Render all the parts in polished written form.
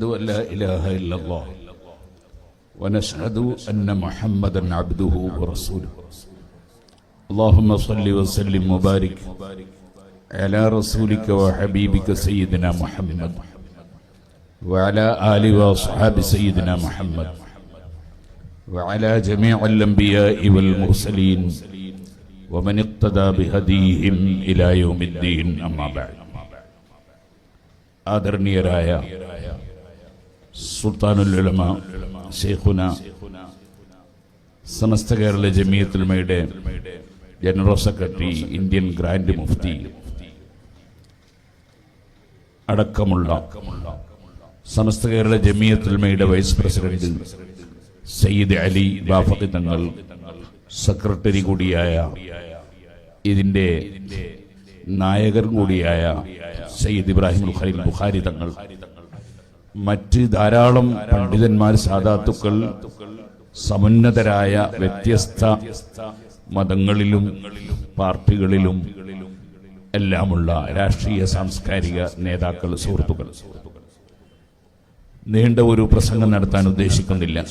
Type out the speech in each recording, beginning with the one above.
ونشهد أن لا إله إلا الله ونشهد أن محمدا عبده ورسوله اللهم صل وسلم وبارك على رسولك وحبيبك سيدنا محمد وعلى آله وأصحاب سيدنا محمد وعلى جميع الأنبياء والمرسلين ومن اقتدى بهديهم إلى يوم الدين أما بعد ആദരണീയരായ സുൽത്താനുൽ ഉലമ ശൈഖുന സമസ്ത കേരള ജമിയത്തുൽ ഉലമയുടെ ജനറൽ സെക്രട്ടറി ഇന്ത്യൻ ഗ്രാൻഡ് മുഫ്തി അടക്കമുള്ള സമസ്ത കേരള ജമിയത്തുൽ ഉലമയുടെ vice president Sayyid Ali Bafaqy Thangal, secretary കൂടിയായ ഇതിന്റെ നായകൻ കൂടിയായ സയ്യിദ് ഇബ്രാഹിം അൽ ഖലീൽ ബുഖാരി തങ്ങൾ, മറ്റ് ധാരാളം പണ്ഡിതന്മാർ, സാദാത്തുക്കൾ, സമുന്നതരായ വ്യത്യസ്ത മതങ്ങളിലും പാർട്ടികളിലും എല്ലാമുള്ള രാഷ്ട്രീയ സാംസ്കാരിക നേതാക്കൾ, സുഹൃത്തുക്കൾ, നീണ്ട ഒരു പ്രസംഗം നടത്താൻ ഉദ്ദേശിക്കുന്നില്ല.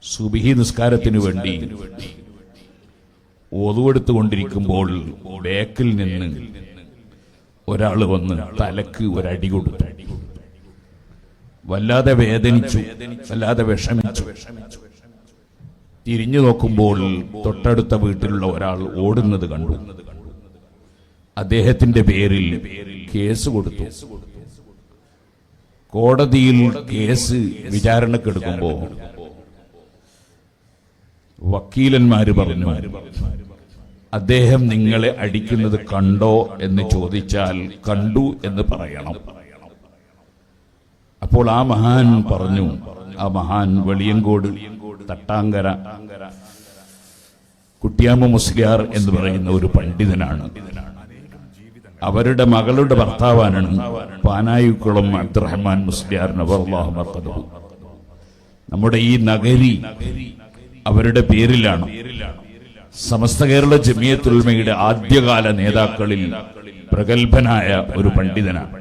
സുബ്ഹി നിസ്കാരത്തിനു വേണ്ടി ഒതുവെടുത്തുകൊണ്ടിരിക്കുമ്പോൾ ബേക്കിൽ നിന്ന് ഒരാൾ വന്ന് തലക്ക് ഒരടി കൊടുത്തു. വല്ലാതെ വേദനിച്ചു, വല്ലാതെ വിഷമിച്ചു. തിരിഞ്ഞു നോക്കുമ്പോൾ തൊട്ടടുത്ത വീട്ടിലുള്ള ഒരാൾ ഓടുന്നത് കണ്ടു. അദ്ദേഹത്തിന്റെ പേരിൽ കേസ് കൊടുത്തു. കോടതിയിൽ കേസ് വിചാരണക്കെടുക്കുമ്പോ വക്കീലന്മാര് പറഞ്ഞു, അദ്ദേഹം നിങ്ങളെ അടിക്കുന്നത് കണ്ടോ എന്ന് ചോദിച്ചാൽ കണ്ടു എന്ന് പറയണം. അപ്പോൾ ആ മഹാൻ പറഞ്ഞു, ആ മഹാൻ വെളിയങ്കോട് തട്ടാങ്കര കുട്ടിയാമ്മ മുസ്ലിയാർ എന്ന് പറയുന്ന ഒരു പണ്ഡിതനാണ്. അവരുടെ മകളുടെ ഭർത്താവാണ് പാനായിക്കുളം അബ്ദുറഹ്മാൻ മുസ്ലിയാർ നവറല്ലാഹു മർഖദഹു. നമ്മുടെ ഈ നഗരി അവരുടെ പേരിലാണ്. സമസ്ത കേരള ജമിയത്തുൽ ഉലമയുടെ ആദ്യകാല നേതാക്കളിൽ പ്രഗത്ഭനായ ഒരു പണ്ഡിതനാണ്.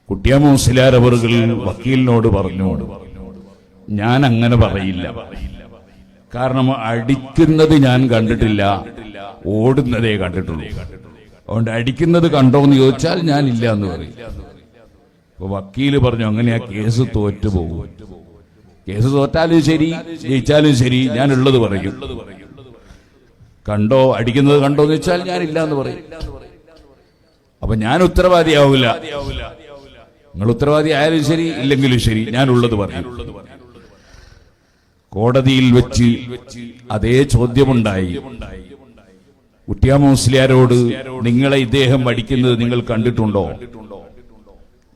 കുട്ടിയാമ്മ മുസ്ലിയാർ അവറുകൾ വക്കീലിനോട് പറഞ്ഞു, ഞാൻ അങ്ങനെ പറയില്ല, കാരണം അടിക്കുന്നത് ഞാൻ കണ്ടിട്ടില്ല, ഓടുന്നതേ കണ്ടിട്ടുള്ളൂ. അതുകൊണ്ട് അടിക്കുന്നത് കണ്ടോ എന്ന് ചോദിച്ചാൽ ഞാൻ ഇല്ല എന്ന് പറയും. അപ്പൊ വക്കീല് പറഞ്ഞു, അങ്ങനെ ആ കേസ് തോറ്റുപോകും. കേസ് തോറ്റാലും ശരി, ജയിച്ചാലും ശരി, ഞാൻ ഉള്ളത് പറയും. കണ്ടോ, അടിക്കുന്നത് കണ്ടോ എന്ന് വെച്ചാൽ ഞാൻ ഇല്ല എന്ന് പറയും. അപ്പൊ ഞാൻ ഉത്തരവാദിയാവില്ല. നിങ്ങൾ ഉത്തരവാദി ആയാലും ശരി, ഇല്ലെങ്കിലും ശരി, ഞാൻ ഉള്ളത് പറയും. കോടതിയിൽ വെച്ച് അതേ ചോദ്യമുണ്ടായി. കുട്ടിയാമ്മ മുസ്ലിയാരോട്, നിങ്ങളെ ഇദ്ദേഹം അടിക്കുന്നത് നിങ്ങൾ കണ്ടിട്ടുണ്ടോ?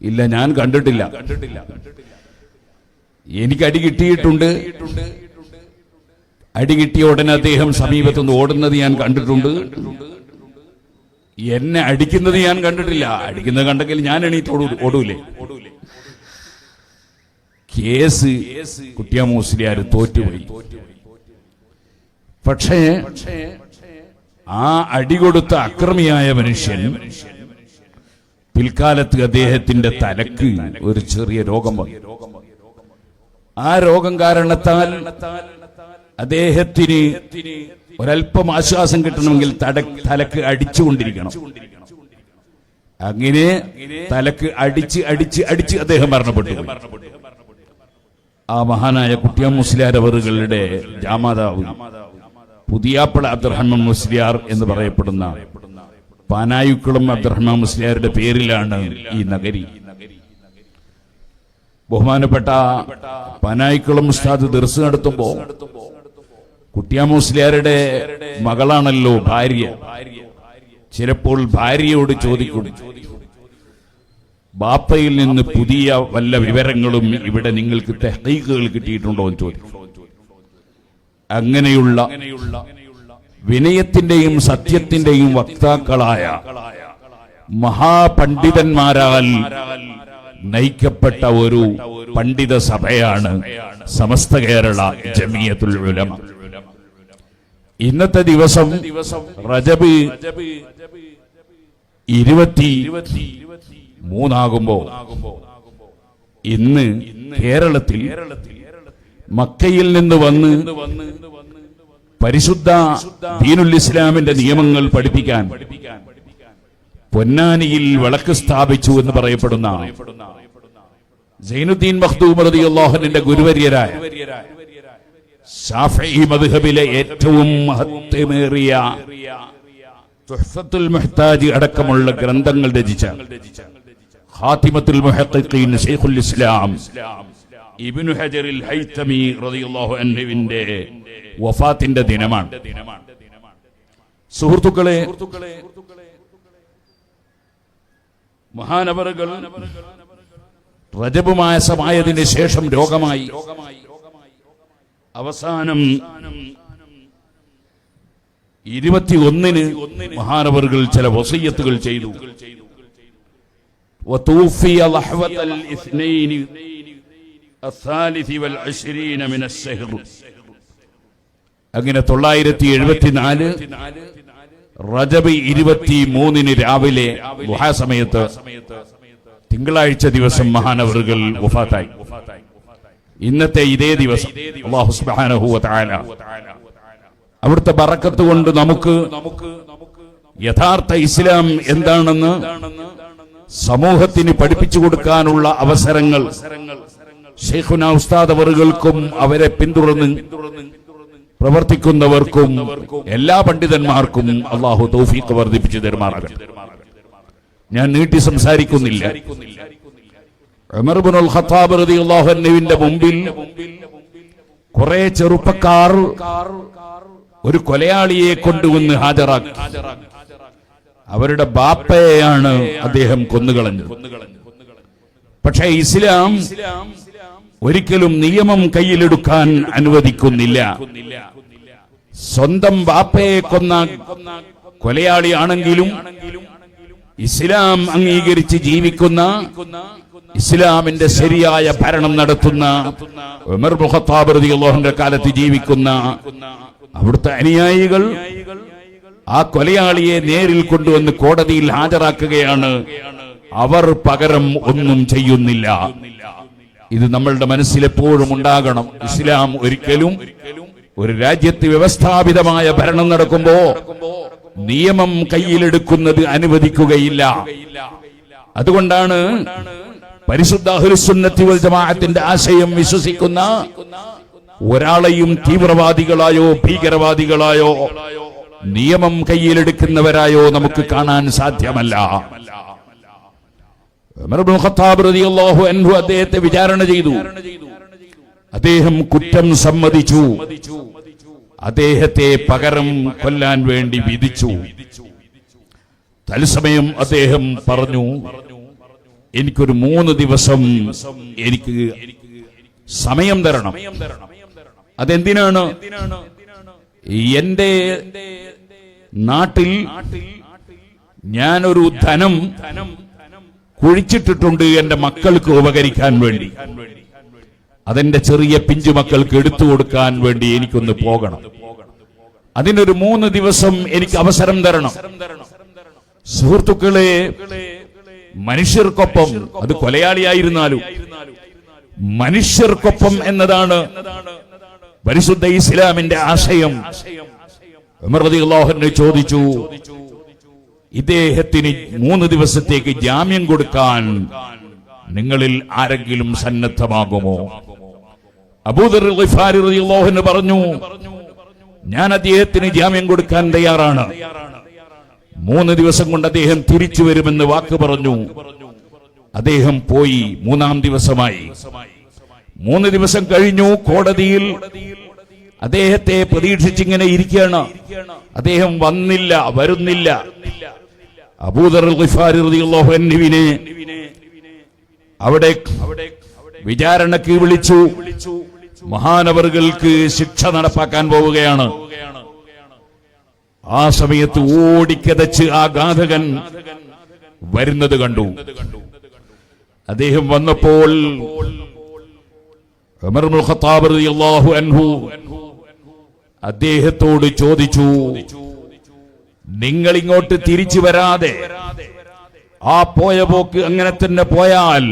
ഇല്ല, ഞാൻ കണ്ടിട്ടില്ല. എനിക്ക് അടി കിട്ടിയിട്ടുണ്ട്. അടി കിട്ടിയ ഉടനെ അദ്ദേഹം സമീപത്തുനിന്ന് ഓടുന്നത് ഞാൻ കണ്ടിട്ടുണ്ട്. എന്നെ അടിക്കുന്നത് ഞാൻ കണ്ടിട്ടില്ല. അടിക്കുന്നത് കണ്ടെങ്കിൽ ഞാൻ എണീറ്റ് ഓടൂലേ? കേസ് കുട്ടിയാമ്മ മുസ്ലിയാർ തോറ്റുപോയി. പക്ഷേ ആ അടികൊടുത്ത അക്രമിയായ മനുഷ്യൻ പിൽക്കാലത്ത് അദ്ദേഹത്തിന്റെ തലക്ക് ഒരു ചെറിയ രോഗം വന്നു. ആ രോഗം കാരണത്താൽ അദ്ദേഹത്തിന് ഒരല്പം ആശ്വാസം കിട്ടണമെങ്കിൽ തലക്ക് അടിച്ചുകൊണ്ടിരിക്കണം. അങ്ങനെ തലക്ക് അടിച്ച് അടിച്ച് അടിച്ച് അദ്ദേഹം മരണപ്പെട്ടു. ആ മഹാനായ കുട്ടിയാമ്മ മുസ്ലിയാർ അവറുകളുടെ ജാമാതാവ് പുതിയാപ്പള അബ്ദുറഹ്മാൻ മുസ്ലിയാർ എന്ന് പറയപ്പെടുന്ന പാനായിക്കുളം അബ്ദുറഹ്മാൻ മുസ്ലിയാരുടെ പേരിലാണ് ഈ നഗരി. ബഹുമാനപ്പെട്ട പാനായിക്കുളം ഉസ്താദ് ദർസ് നടത്തുമ്പോ കുട്ടിയാമ്മ മുസ്ലിയാരുടെ മകളാണല്ലോ ഭാര്യ. ചിലപ്പോൾ ഭാര്യയോട് ചോദിക്കും, ബാപ്പയിൽ നിന്ന് പുതിയ വല്ല വിവരങ്ങളും ഇവിടെ നിങ്ങൾക്ക് തഹ്ഖീഖുകൾ കിട്ടിയിട്ടുണ്ടോ എന്ന് ചോദിക്കും. അങ്ങനെയുള്ള വിനയത്തിന്റെയും സത്യത്തിന്റെയും വക്താക്കളായ മഹാപണ്ഡിതന്മാരാൽ നയിക്കപ്പെട്ട ഒരു പണ്ഡിത സഭയാണ് സമസ്ത കേരള ജമിയത്തുൽ ഉലമ. ഇന്നത്തെ ദിവസം റജബ് മൂന്നാകുമ്പോ ഇന്ന് കേരളത്തിൽ മക്കയിൽ നിന്ന് വന്ന് പരിശുദ്ധ ദീനുൽ ഇസ്ലാമിന്റെ നിയമങ്ങൾ പഠിപ്പിക്കാൻ പൊന്നാനിയിൽ വിളക്ക് സ്ഥാപിച്ചു എന്ന് പറയപ്പെടുന്ന സൈനുദ്ദീൻ മഖ്ദൂം റളിയല്ലാഹു അൻഹുവിന്റെ ഗുരുവര്യരായ ശാഫിഈ മദ്ഹബിലെ ഏറ്റവും മഹത്വമേറിയ തുഹ്ഫത്തുൽ മുഹ്താജ് അടക്കമുള്ള ഗ്രന്ഥങ്ങൾ രചിച്ച ഖാതിമത്തുൽ മുഹഖ്ഖീൻ ശൈഖുൽ ഇസ്ലാം ഇബ്നു ഹജറുൽ ഹൈതമി റളിയല്ലാഹു അൻഹുവിന്റെ വഫാത്തിന്റെ ദിനമാണ്. സുഹൃത്തുക്കളെ, മഹാനവറുകൾ റജബ് മാസമായതിന് ശേഷം രോഗമായി. അവസാനം 21-ന് മഹാനവറുകൾ ചില വസിയ്യത്തുകൾ ചെയ്തു. وتوفي لحظة الاثنين الثالث والعشرين من الشهر. അങ്ങനെ 974 റജബ് 23-ന് രാവിലെ ദുഹാ സമയത്ത് തിങ്കളാഴ്ച ദിവസം മഹാനവറുകൾ വഫാത്തായി. ഇന്നത്തെ ഇതേ ദിവസം അല്ലാഹു സുബ്ഹാനഹു വ തആല അവിടുത്തെ ബറക്കത്ത് കൊണ്ട് നമുക്ക് യഥാർത്ഥ ഇസ്ലാം എന്താണെന്ന് സമൂഹത്തിന് പഠിപ്പിച്ചു കൊടുക്കാനുള്ള അവസരങ്ങൾ ശൈഖുനാ ഉസ്താദ് അവറുകൾക്കും അവരെ പിന്തുടർന്ന് പ്രവർത്തിക്കുന്നവർക്കും എല്ലാ പണ്ഡിതന്മാർക്കും അല്ലാഹു തൗഫീഖ് വർദ്ധിപ്പിച്ചു തരുമാറാകട്ടെ. ഞാൻ നീട്ടി സംസാരിക്കുന്നില്ല. ഉമർ ഇബ്നുൽ ഖത്താബ് റളിയല്ലാഹു അൻഹുവിന്റെ മുമ്പിൽ കുറെ ചെറുപ്പക്കാർ ഒരു കൊലയാളിയെ കൊണ്ടുവന്ന് ഹാജരാക്കി. അവരുടെ ബാപ്പയെയാണ് അദ്ദേഹം കൊന്നുകളഞ്ഞത്. പക്ഷേ ഇസ്ലാം ഒരിക്കലും നിയമം കയ്യിലെടുക്കാൻ അനുവദിക്കുന്നില്ല. സ്വന്തം ബാപ്പയെ കൊന്ന കൊലയാളിയാണെങ്കിലും ഇസ്ലാം അംഗീകരിച്ച് ജീവിക്കുന്ന ഇസ്ലാമിന്റെ ശരിയായ ഭരണം നടത്തുന്ന ഉമർ ഇബ്നു ഖത്താബ് റളിയല്ലാഹു അൻഹുവിന്റെ കാലത്ത് ജീവിക്കുന്ന അവിടുത്തെ അനുയായികൾ ആ കൊലയാളിയെ നേരിൽ കൊണ്ടുവന്ന് കോടതിയിൽ ഹാജരാക്കുകയാണ്. അവർ പകരം ഒന്നും ചെയ്യുന്നില്ല. ഇത് നമ്മളുടെ മനസ്സിലെപ്പോഴും ഉണ്ടാകണം. ഇസ്ലാം ഒരിക്കലും ഒരു രാജ്യത്ത് വ്യവസ്ഥാപിതമായ ഭരണം നടക്കുമ്പോ നിയമം കയ്യിലെടുക്കുന്നത് അനുവദിക്കുകയില്ല. അതുകൊണ്ടാണ് പരിശുദ്ധ അഹ്ലുസ് സുന്നത്തി വൽ ജമാഅത്തിന്റെ ആശയം വിശ്വസിക്കുന്ന ഒരാളെയും തീവ്രവാദികളായോ ഭീകരവാദികളായോ നിയമം കയ്യിലെടുക്കുന്നവരായോ നമുക്ക് കാണാൻ സാധ്യമല്ല. ഉമർ ഇബ്നു ഖത്താബ് റളിയല്ലാഹു അൻഹു അദ്ദേഹത്തെ വിചാരണ ചെയ്തു. അദ്ദേഹം കുറ്റം സമ്മതിച്ചു. അദ്ദേഹത്തെ പകരം കൊല്ലാൻ വേണ്ടി വിധിച്ചു. തത്സമയം അദ്ദേഹം പറഞ്ഞു, എനിക്കൊരു 3 ദിവസം എനിക്ക് സമയം തരണം. അതെന്തിനാണ്? എന്റെ നാട്ടിൽ ഞാനൊരു ധനം കുഴിച്ചിട്ടിട്ടുണ്ട് എന്റെ മക്കൾക്ക് ഉപകരിക്കാൻ വേണ്ടി. അതെന്റെ ചെറിയ പിഞ്ചുമക്കൾക്ക് എടുത്തു കൊടുക്കാൻ വേണ്ടി എനിക്കൊന്ന് പോകണം. അതിനൊരു 3 ദിവസം എനിക്ക് അവസരം തരണം. സുഹൃത്തുക്കളെ, മനുഷ്യർക്കൊപ്പം, അത് കൊലയാളിയായിരുന്നാലും മനുഷ്യർക്കൊപ്പം എന്നതാണ് പരിശുദ്ധ ഇസ്ലാമിന്റെ ആശയം. ഉമർ റളിയല്ലാഹു അൻഹു ചോദിച്ചു, ഇദ്ദേഹത്തിന് 3 ദിവസത്തേക്ക് ജാമ്യം കൊടുക്കാൻ നിങ്ങളിൽ ആരെങ്കിലും സന്നദ്ധമാകുമോ? അബൂദർ ഗിഫാരി റളിയല്ലാഹു അൻഹു പറഞ്ഞു, ഞാൻ അദ്ദേഹത്തിന് ജാമ്യം കൊടുക്കാൻ തയ്യാറാണ്. 3 ദിവസം കൊണ്ട് അദ്ദേഹം തിരിച്ചു വരുമെന്ന് വാക്ക് പറഞ്ഞു. അദ്ദേഹം പോയി. 3-ാം ദിവസമായി. 3 ദിവസം കഴിഞ്ഞു. കോടതിയിൽ അദ്ദേഹത്തെ പ്രതീക്ഷിച്ചിങ്ങനെ ഇരിക്കുകയാണ്. അദ്ദേഹം വരുന്നില്ല. അബൂദർ ഗിഫാരി റളിയല്ലാഹു അൻഹുവിനെ അവിടെ വിചാരണയ്ക്ക് വിളിച്ചു. മഹാനവറുകൾക്ക് ശിക്ഷ നടപ്പാക്കാൻ പോവുകയാണ്. ആ സമയത്ത് ഓടിക്കതച്ച് ആ ഘാതകൻ വരുന്നത് കണ്ടു. അദ്ദേഹം വന്നപ്പോൾ ഉമർ ഇബ്നുൽ ഖത്താബ് റളിയല്ലാഹു അൻഹു അദ്ദേഹത്തോട് ചോദിച്ചു, നിങ്ങൾ ഇങ്ങോട്ട് തിരിച്ചു വരാതെ ആ പോയ പോക്ക് അങ്ങനെ തന്നെ പോയാൽ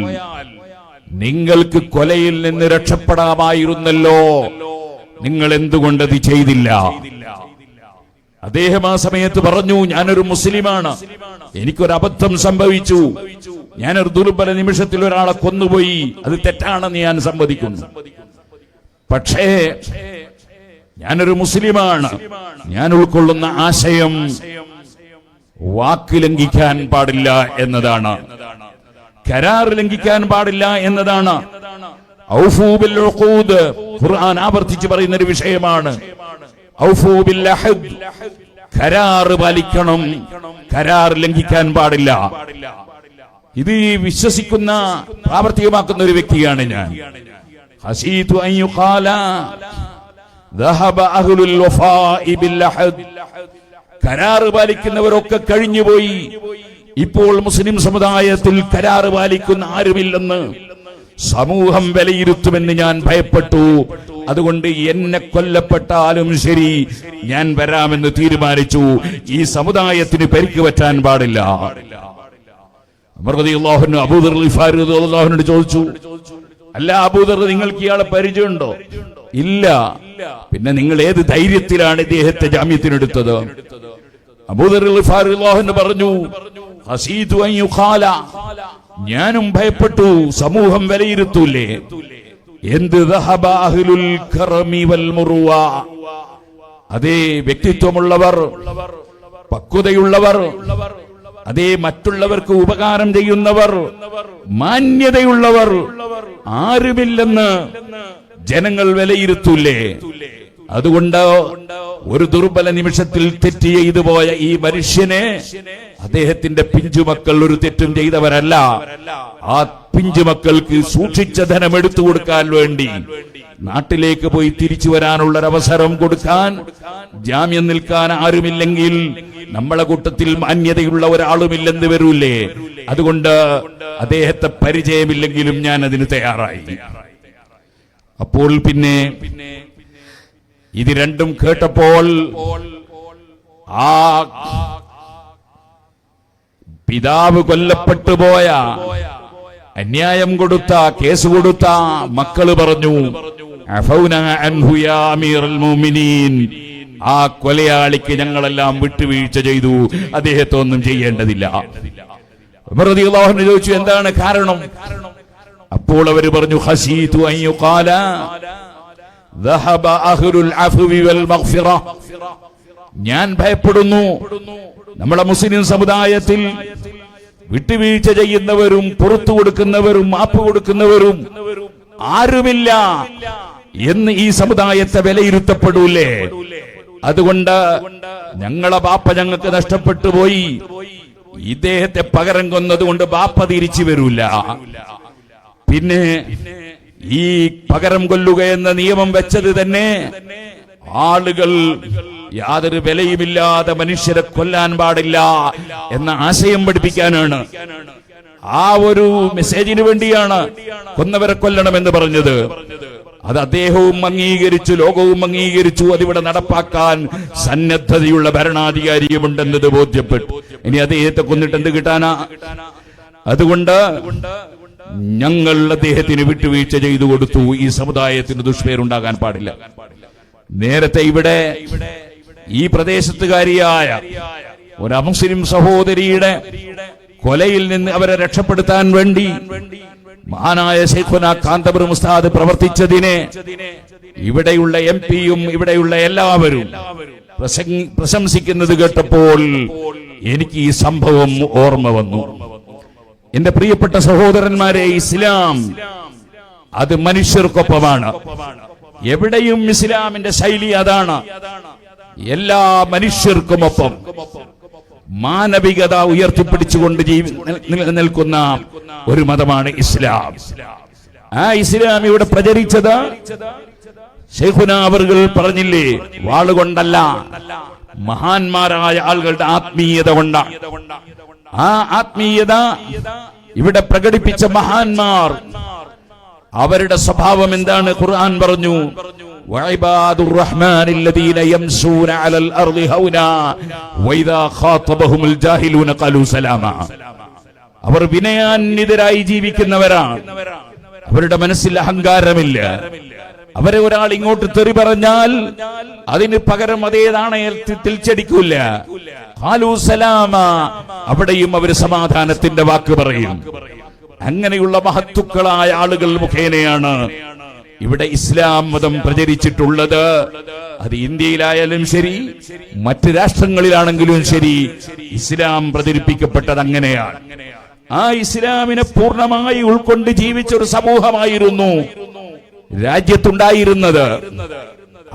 നിങ്ങൾക്ക് കൊലയിൽ നിന്ന് രക്ഷപ്പെടാമായിരുന്നല്ലോ, നിങ്ങൾ എന്തുകൊണ്ടത് ചെയ്തില്ല? അദ്ദേഹം ആ സമയത്ത് പറഞ്ഞു, ഞാനൊരു മുസ്ലിമാണ്, എനിക്കൊരു അബദ്ധം സംഭവിച്ചു, ഞാനൊരു ദുർബല നിമിഷത്തിൽ ഒരാളെ കൊന്നുപോയി, അത് തെറ്റാണെന്ന് ഞാൻ സമ്മതിക്കുന്നു. പക്ഷേ ഞാനൊരു മുസ്ലിമാണ്, ഞാൻ ഉൾക്കൊള്ളുന്ന ആശയം വാക്ക് ലംഘിക്കാൻ പാടില്ല എന്നതാണ്, കരാർ ലംഘിക്കാൻ പാടില്ല എന്നതാണ്. ഔഫൂ ബിൽ ഉഖൂദ് ഖുർആൻ ആവർത്തിച്ച് പറയുന്ന ഒരു വിഷയമാണ്. ഔഫൂ ബിൽ അഹദ്, കരാർ പാലിക്കണം, കരാർ ലംഘിക്കാൻ പാടില്ല. ഇത് വിശ്വസിക്കുന്ന പ്രാവർത്തികമാക്കുന്ന ഒരു വ്യക്തിയാണ് ഞാൻ. ഹസീതു അൻ യുഖാല ദഹബ അഹ്ലുൽ വഫാഇ ബിൽ അഹദ്, കരാർ പാലിക്കുന്നവരൊക്കെ കഴിഞ്ഞുപോയി, ഇപ്പോൾ മുസ്ലിം സമുദായത്തിൽ കരാർ പാലിക്കുന്ന ആരുമില്ലെന്ന് സമൂഹം വിലയിരുത്തുമെന്ന് ഞാൻ ഭയപ്പെട്ടു. അതുകൊണ്ട് എന്നെ കൊല്ലപ്പെട്ടാലും ശരി ഞാൻ വരാമെന്ന് തീരുമാനിച്ചു. ഈ സമുദായത്തിന് പരിക്ക് പറ്റാൻ പാടില്ല. അബൂദർ ഗിഫാരി റളിയല്ലാഹു അൻഹു ചോദിച്ചു, അല്ല അബൂദർ, നിങ്ങൾക്ക് ഇയാളെ പരിചയമുണ്ടോ? ഇല്ല. പിന്നെ നിങ്ങൾ ഏത് ധൈര്യത്തിലാണ് ഇദ്ദേഹത്തെ ജാമ്യത്തിനെടുത്തത്? അബൂദർ ഗിഫാരി റളിയല്ലാഹു അൻഹു പറഞ്ഞു, ഹസീതു അൻ യുഖാല, ഞാനും ഭയപ്പെട്ടു, സമൂഹം വിലയിരുത്തൂലേ. എന്ത് ദഹബ അഹ്ലുൽ കറമി വൽ മുറുവ, അതേ വ്യക്തിത്വമുള്ളവർ, പക്വതയുള്ളവർ, അതേ മറ്റുള്ളവർക്ക് ഉപകാരം ചെയ്യുന്നവർ, മാന്യതയുള്ളവർ ആരുമില്ലെന്ന് ജനങ്ങൾ വിലയിരുത്തൂലേ. അതുകൊണ്ട് ഒരു ദുർബല നിമിഷത്തിൽ തെറ്റ് ചെയ്തു പോയ ഈ മനുഷ്യനെ, അദ്ദേഹത്തിന്റെ പിഞ്ചുമക്കൾ ഒരു തെറ്റും ചെയ്തവരല്ല, ആ പിഞ്ചുമക്കൾക്ക് സൂക്ഷിച്ച ധനം എടുത്തു കൊടുക്കാൻ വേണ്ടി നാട്ടിലേക്ക് പോയി തിരിച്ചു വരാനുള്ളൊരവസരം കൊടുക്കാൻ ജാമ്യം നിൽക്കാൻ ആരുമില്ലെങ്കിൽ നമ്മളെ കൂട്ടത്തിൽ മാന്യതയുള്ള ഒരാളുമില്ലെന്ന് വരൂലേ. അതുകൊണ്ട് അദ്ദേഹത്തെ പരിചയമില്ലെങ്കിലും ഞാൻ അതിന് തയ്യാറായി. അപ്പോൾ പിന്നെ ഇത് രണ്ടും കേട്ടപ്പോൾ ആ പിതാവ് കൊല്ലപ്പെട്ടു പോയ, അന്യായം കൊടുത്ത, കേസ് കൊടുത്ത മക്കള് പറഞ്ഞു, അഫൗന അൻഹു യാ അമീറുൽ മുഅ്മിനീൻ, ആ കൊലയാളിക്ക് ഞങ്ങളെല്ലാം വിട്ടുവീഴ്ച ചെയ്തു, അദ്ദേഹത്തെ ഒന്നും ചെയ്യേണ്ടതില്ല. ഉമർ റളിയല്ലാഹു അൻഹു ചോദിച്ചു, എന്താണ് കാരണം? അപ്പോൾ അവർ പറഞ്ഞു, ഖസീതു അൻ യുഖാല ദഹബ അഹ്ലുൽ അഫ്വി വൽ മഗ്ഫിറ, ഞാൻ ഭയപ്പെടുന്നു നമ്മുടെ മുസ്ലിം സമുദായത്തിൽ വിട്ടുവീഴ്ച ചെയ്യുന്നവരും പുറത്തു കൊടുക്കുന്നവരും മാപ്പ് കൊടുക്കുന്നവരും ആരുമില്ല എന്ന് ഈ സമുദായത്തെ വിലയിരുത്തപ്പെടൂലേ. അതുകൊണ്ട് ഞങ്ങളെ ബാപ്പ ഞങ്ങൾക്ക് നഷ്ടപ്പെട്ടു പോയി, ഇദ്ദേഹത്തെ പകരം കൊന്നതുകൊണ്ട് ബാപ്പ തിരിച്ചു വരൂല. പിന്നെ ഈ പകരം കൊല്ലുക എന്ന നിയമം വെച്ചത് തന്നെ ആളുകൾ യാതൊരു വിലയുമില്ലാതെ മനുഷ്യരെ കൊല്ലാൻ പാടില്ല എന്ന ആശയം പഠിപ്പിക്കാനാണ്. ആ ഒരു മെസ്സേജിന് വേണ്ടിയാണ് കൊന്നവരെ കൊല്ലണമെന്ന് പറഞ്ഞത്. അത് അദ്ദേഹവും അംഗീകരിച്ചു, ലോകവും അംഗീകരിച്ചു. അതിവിടെ നടപ്പാക്കാൻ സന്നദ്ധതയുള്ള ഭരണാധികാരിയുമുണ്ടെന്നത് ബോധ്യപ്പെട്ടു. ഇനി അദ്ദേഹത്തെ കൊന്നിട്ട് എന്ത് കിട്ടാനാ? അതുകൊണ്ട് ഞങ്ങൾ അദ്ദേഹത്തിന് വിട്ടുവീഴ്ച ചെയ്തു കൊടുത്തു. ഈ സമുദായത്തിന് ദുഷ്പേരുണ്ടാകാൻ പാടില്ല. നേരത്തെ ഇവിടെ ഈ പ്രദേശത്തുകാരിയായ ഒരു അമുസ്ലിം സഹോദരിയുടെ കൊലയിൽ നിന്ന് അവരെ രക്ഷപ്പെടുത്താൻ വേണ്ടി മഹാനായ ശൈഖുന കാന്തപുരം ഉസ്താദ് പ്രവർത്തിച്ചതിനെ ഇവിടെയുള്ള എംപിയും ഇവിടെയുള്ള എല്ലാവരും പ്രശംസിക്കുന്നത് കേട്ടപ്പോൾ എനിക്ക് ഈ സംഭവം ഓർമ്മ വന്നു. എന്റെ പ്രിയപ്പെട്ട സഹോദരന്മാരെ, ഇസ്ലാം അത് മനുഷ്യർക്കൊപ്പമാണ്. എവിടെയും ഇസ്ലാമിന്റെ ശൈലി അതാണ്. എല്ലാ മനുഷ്യർക്കുമൊപ്പം മാനവികത ഉയർത്തിപ്പിടിച്ചുകൊണ്ട് നിൽക്കുന്ന ഒരു മതമാണ് ഇസ്ലാം. ആ ഇസ്ലാം ഇവിടെ പ്രചരിച്ചത് ശൈഖുന അവർകൾ പറഞ്ഞില്ലേ, വാളുകൊണ്ടല്ല, മഹാന്മാരായ ആളുകളുടെ ആത്മീയത കൊണ്ടാണ്. ആ ആത്മീയത ഇവിടെ പ്രകടിപ്പിച്ച മഹാന്മാർ, അവരുടെ സ്വഭാവം എന്താണ്? ഖുർആൻ പറഞ്ഞു, വഇബാദുർ റഹ്മാനില്ലദീന യംശൂന അലൽ അർളി ഹൗനാ വഇദാ ഖാതബഹുമുൽ ജാഹിലൂന ഖാലൂ സലാമാ. അവർ വിനയാന്വിതരായി ജീവിക്കുന്നവരാണ്. അവരുടെ മനസ്സിൽ അഹങ്കാരമില്ല. അവരെ ഒരാൾ ഇങ്ങോട്ട് തെറി പറഞ്ഞാൽ അതിന് പകരം അതേ നാണയത്തിൽ തിരിച്ചടിക്കൂല. ഖാലൂ സലാമ, അവിടെയും അവർ സമാധാനത്തിന്റെ വാക്ക് പറയും. അങ്ങനെയുള്ള മഹത്തുക്കളായ ആളുകൾ മുഖേനയാണ് ഇവിടെ ഇസ്ലാം മതം പ്രചരിച്ചിട്ടുള്ളത്. അത് ഇന്ത്യയിലായാലും ശരി, മറ്റ് രാഷ്ട്രങ്ങളിലാണെങ്കിലും ശരി, ഇസ്ലാം പ്രചരിപ്പിക്കപ്പെട്ടത് അങ്ങനെയാണ്. ആ ഇസ്ലാമിനെ പൂർണ്ണമായി ഉൾക്കൊണ്ട് ജീവിച്ച ഒരു സമൂഹമായിരുന്നു രാജ്യത്തുണ്ടായിരുന്നത്.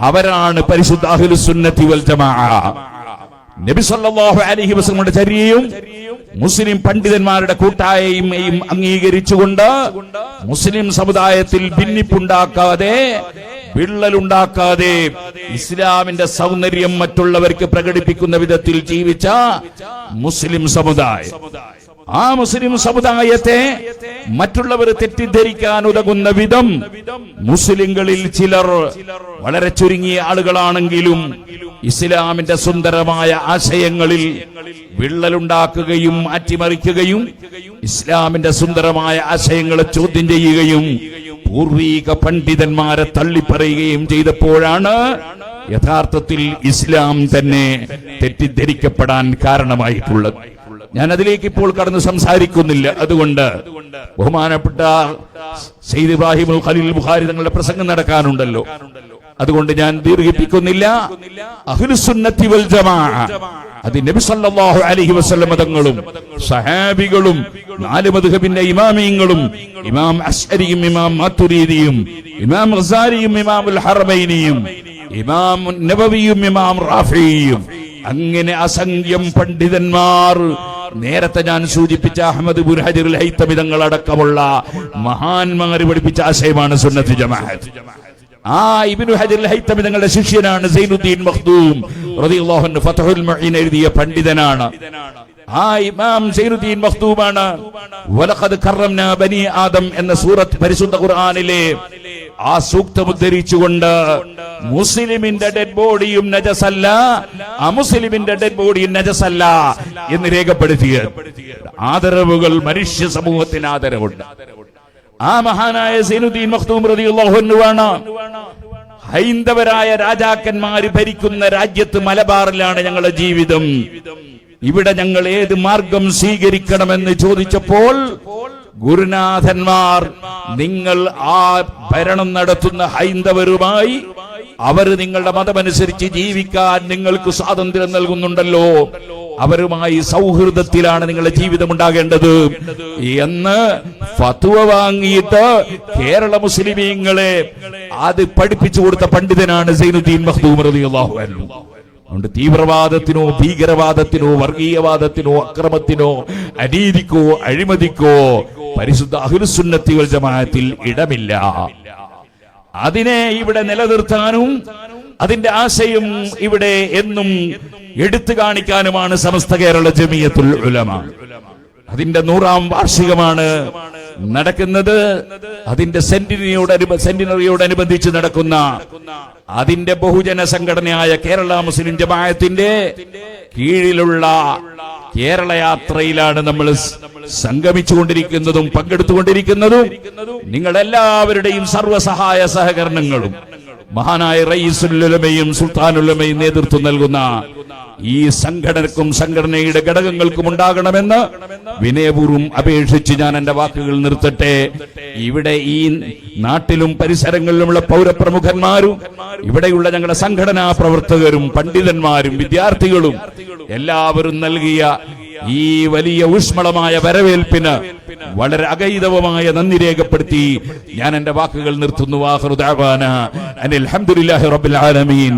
അവരാണ് പരിശുദ്ധ അഹ്ലുസ് സുന്നത്തി വൽ ജമാഅ. നബി സല്ലല്ലാഹു അലൈഹി വസല്ലമയുടെ ചര്യയും മുസ്ലിം പണ്ഡിതന്മാരുടെ കൂട്ടായ്മയും അംഗീകരിച്ചുകൊണ്ട് മുസ്ലിം സമുദായത്തിൽ ഭിന്നിപ്പുണ്ടാക്കാതെ, വിള്ളലുണ്ടാക്കാതെ, ഇസ്ലാമിന്റെ സൗന്ദര്യം മറ്റുള്ളവർക്ക് പ്രകടിപ്പിക്കുന്ന വിധത്തിൽ ജീവിച്ച മുസ്ലിം സമുദായം. ആ മുസ്ലിം സമുദായത്തെ മറ്റുള്ളവർ തെറ്റിദ്ധരിക്കാൻ ഉതകുന്ന വിധം മുസ്ലിങ്ങളിൽ ചിലർ, വളരെ ചുരുങ്ങിയ ആളുകളാണെങ്കിലും, ഇസ്ലാമിന്റെ സുന്ദരമായ ആശയങ്ങളിൽ വിള്ളലുണ്ടാക്കുകയും അട്ടിമറിക്കുകയും ഇസ്ലാമിന്റെ സുന്ദരമായ ആശയങ്ങളെ ചോദ്യം ചെയ്യുകയും പൂർവീക പണ്ഡിതന്മാരെ തള്ളിപ്പറയുകയും ചെയ്തപ്പോഴാണ് യഥാർത്ഥത്തിൽ ഇസ്ലാം തന്നെ തെറ്റിദ്ധരിക്കപ്പെടാൻ കാരണമായിട്ടുള്ളത്. ഞാൻ അതിലേക്ക് ഇപ്പോൾ കടന്ന് സംസാരിക്കുന്നില്ല. അതുകൊണ്ട് ബഹുമാനപ്പെട്ട സയ്യിദ് ഇബ്രാഹിം അൽ ഖലീൽ ബുഖാരി തങ്ങളുടെ പ്രസംഗം നടക്കാനുണ്ടല്ലോ, അതുകൊണ്ട് ഞാൻ ദീർഘിപ്പിക്കുന്നില്ല. അഹ്ലുസ് സുന്നത്തി വൽ ജമാഅ, അത് നബി സല്ലല്ലാഹു അലൈഹി വസല്ലം തങ്ങളും സഹാബികളും 4 മദ്ഹബിന്റെ ഇമാമിയങ്ങളും, ഇമാം അശ്അരിയും ഇമാം മാതുരീദിയും ഇമാം ഗസാലിയും ഇമാമുൽ ഹറമൈനിയും ഇമാം നബവിയും ഇമാം റാഫിയും, അങ്ങനെ അസംഖ്യം പണ്ഡിതന്മാർ, നേരത്തെ ഞാൻ സൂചിപ്പിച്ച അഹ്മദ് ഇബ്നു ഹജർ അൽ ഹൈതമി തങ്ങളടക്കമുള്ള മഹാന്മാർ പഠിപ്പിച്ച ആശയമാണ് സുന്നത്ത് ജമാഅത്ത്. ആ ഇബ്നു ഹജർ അൽ ഹൈതമി തങ്ങളുടെ ശിഷ്യനാണ് സൈനുദ്ദീൻ മഖ്ദൂം റളിയല്ലാഹു അൻഹു, ഫത്ഹുൽ മുഈൻ എഴുതിയ പണ്ഡിതനാണ്. ആ ഇമാം സൈനുദ്ദീൻ മഖ്ദൂമാണ് വലഖദ് കറംനാ ബനി ആദം എന്ന സൂറത്ത് പരിശുദ്ധ ഖുർആനിലെ ആ സൂക്തം ഉദ്ധരിച്ചുകൊണ്ട് മുസ്ലിമിന്റെ ഡെഡ് ബോഡിയും നജസല്ല, അമുസ്ലിമിന്റെ ഡെഡ് ബോഡിയും നജസല്ല എന്ന് രേഖപ്പെടുത്തിയ ആദരവുകൾ മനുഷ്യ സമൂഹത്തിന് ആദരവുണ്ട്. ആ മഹാനായ സൈനുദ്ദീൻ മഖ്ദൂം റളിയല്ലാഹു അൻഹു ആണ് ഹൈന്ദവരായ രാജാക്കന്മാര് ഭരിക്കുന്ന രാജ്യത്ത് മലബാറിലാണ് ഞങ്ങളുടെ ജീവിതം, ഇവിടെ ഞങ്ങൾ ഏത് മാർഗം സ്വീകരിക്കണമെന്ന് ചോദിച്ചപ്പോൾ ഗുരുനാഥന്മാർ, നിങ്ങൾ ആ ഭരണം നടത്തുന്ന ഹൈന്ദവരുമായി, അവർ നിങ്ങളുടെ മതമനുസരിച്ച് ജീവിക്കാൻ നിങ്ങൾക്ക് സ്വാതന്ത്ര്യം നൽകുന്നുണ്ടല്ലോ, അവരുമായി സൗഹൃദത്തിലാണ് നിങ്ങളുടെ ജീവിതം ഉണ്ടാകേണ്ടത് എന്ന് ഫത്വ വാങ്ങിയിട്ട് കേരള മുസ്ലിമീങ്ങളെ അത് പഠിപ്പിച്ചു കൊടുത്ത പണ്ഡിതനാണ് സൈനുദ്ദീൻ മഖ്ദൂം റളിയല്ലാഹു അൻഹു. അതുകൊണ്ട് തീവ്രവാദത്തിനോ ഭീകരവാദത്തിനോ വർഗീയവാദത്തിനോ അക്രമത്തിനോ അനീതിക്കോ അഴിമതിക്കോ പരിശുദ്ധ അഹ്ലുസ് സുന്നത്തി വൽ ജമാഅത്തിൽ ഇടമില്ല. അതിനെ ഇവിടെ നിലനിർത്താനും അതിന്റെ ആശയം ഇവിടെ എന്നും എടുത്തു കാണിക്കാനുമാണ് സമസ്ത കേരള ജമിയത്തുൽ ഉലമ. അതിന്റെ 100ാം വാർഷികമാണ് നടക്കുന്നത്. അതിന്റെ സെന്റിനറിയോടനുബന്ധിച്ച് നടക്കുന്ന അതിന്റെ ബഹുജന സംഘടനയായ കേരള മുസ്ലിം ജമാഅത്തിന്റെ കീഴിലുള്ള കേരള യാത്രയിലാണ് നമ്മൾ സംഗമിച്ചുകൊണ്ടിരിക്കുന്നതും പങ്കെടുത്തുകൊണ്ടിരിക്കുന്നതും. നിങ്ങളെല്ലാവരുടെയും സർവ്വസഹായ സഹകരണങ്ങളും മഹാനായ റയീസുൽ ഉലമയും സുൽത്താനുൽ ഉലമയും നേതൃത്വം നൽകുന്ന ഈ സംഘടനക്കും സംഘടനയുടെ ഘടകങ്ങൾക്കും ഉണ്ടാകണമെന്ന് വിനയപൂർവ്വം അപേക്ഷിച്ച് ഞാൻ എന്റെ വാക്കുകൾ നിർത്തട്ടെ. ഇവിടെ ഈ നാട്ടിലും പരിസരങ്ങളിലുമുള്ള പൗരപ്രമുഖന്മാരും ഇവിടെയുള്ള ഞങ്ങളുടെ സംഘടനാ പ്രവർത്തകരും പണ്ഡിതന്മാരും വിദ്യാർത്ഥികളും എല്ലാവരും നൽകിയ ഈ വലിയ ഊഷ്മളമായ വരവേൽപ്പിന് വളരെ അഗൈതവമായ നന്ദി രേഖപ്പെടുത്തി ഞാൻ എന്റെ വാക്കുകൾ നിർത്തുന്നു. ആഖിറു ദഅവാന അനിൽ ഹംദുലില്ലാഹി റബ്ബിൽ ആലമീൻ.